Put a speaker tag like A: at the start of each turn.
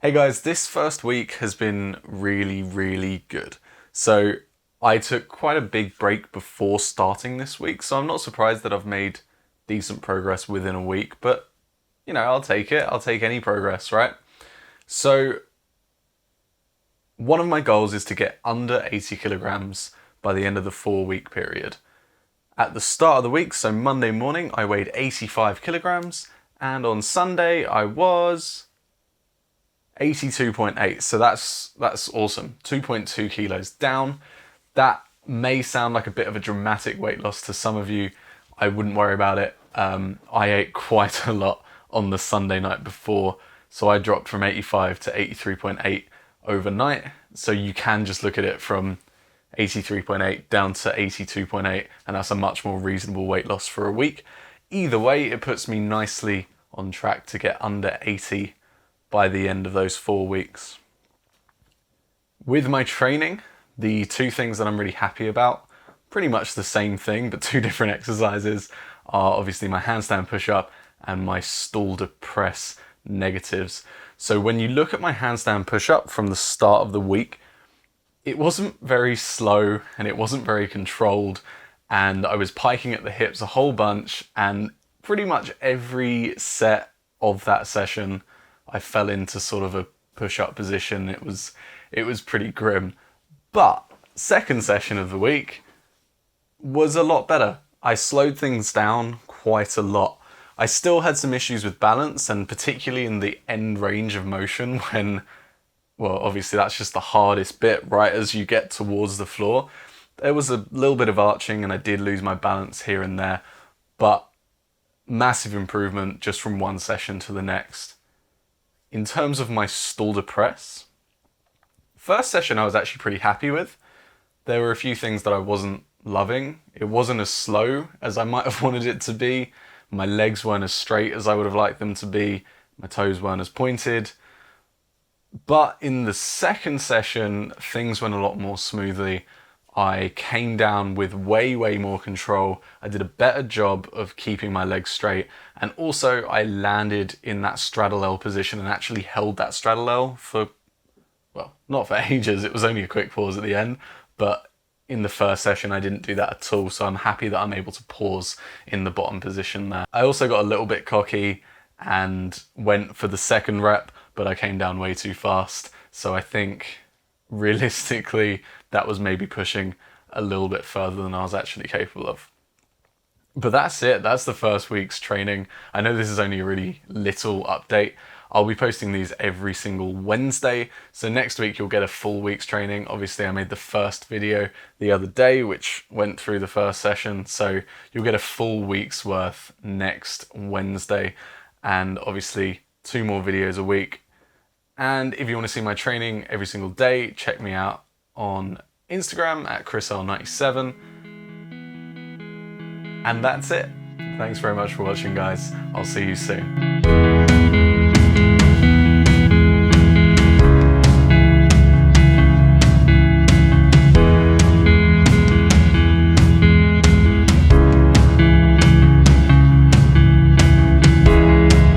A: Hey guys, this first week has been really good. So I took quite a big break before starting this week, so I'm not surprised that I've made decent progress within a week, but you know, I'll take it. I'll take any progress, right? So one of my goals is to get under 80 kilograms by the end of the 4 week period. At the start of the week, so Monday morning, I weighed 85 kilograms, and on Sunday I was 82.8, so that's awesome. 2.2 kilos down. That may sound like a bit of a dramatic weight loss to some of you. I wouldn't worry about it. I ate quite a lot on the Sunday night before, so I dropped from 85 to 83.8 overnight. So you can just look at it from 83.8 down to 82.8, and that's a much more reasonable weight loss for a week. Either way, it puts me nicely on track to get under 80 by the end of those 4 weeks. With my training, the two things that I'm really happy about, pretty much the same thing, but two different exercises, are obviously my handstand push-up and my stool to press negatives. So when you look at my handstand push-up from the start of the week, it wasn't very slow and it wasn't very controlled, and I was piking at the hips a whole bunch, and pretty much every set of that session I fell into sort of a push-up position. It was pretty grim. But second session of the week was a lot better. I slowed things down quite a lot. I still had some issues with balance, and particularly in the end range of motion when, well, obviously that's just the hardest bit right as you get towards the floor. There was a little bit of arching and I did lose my balance here and there, but massive improvement just from one session to the next. In terms of my stool to press, first session I was actually pretty happy with. There were a few things that I wasn't loving. It wasn't as slow as I might have wanted it to be. My legs weren't as straight as I would have liked them to be. My toes weren't as pointed. But in the second session, things went a lot more smoothly. I came down with way more control. I did a better job of keeping my legs straight, and also I landed in that straddle L position and actually held that straddle L for, well, not for ages. It was only a quick pause at the end, but in the first session I didn't do that at all, so I'm happy that I'm able to pause in the bottom position there. I also got a little bit cocky and went for the second rep, but I came down way too fast, so I think realistically that was maybe pushing a little bit further than I was actually capable of. But that's it. That's the first week's training. I know this is only a really little update. I'll be posting these every single Wednesday, so next week you'll get a full week's training. Obviously I made the first video the other day which went through the first session, so you'll get a full week's worth next Wednesday, and obviously 2 more videos a week. And if you want to see my training every single day, check me out on Instagram at chrisl97. And that's it. Thanks very much for watching, guys. I'll see you soon.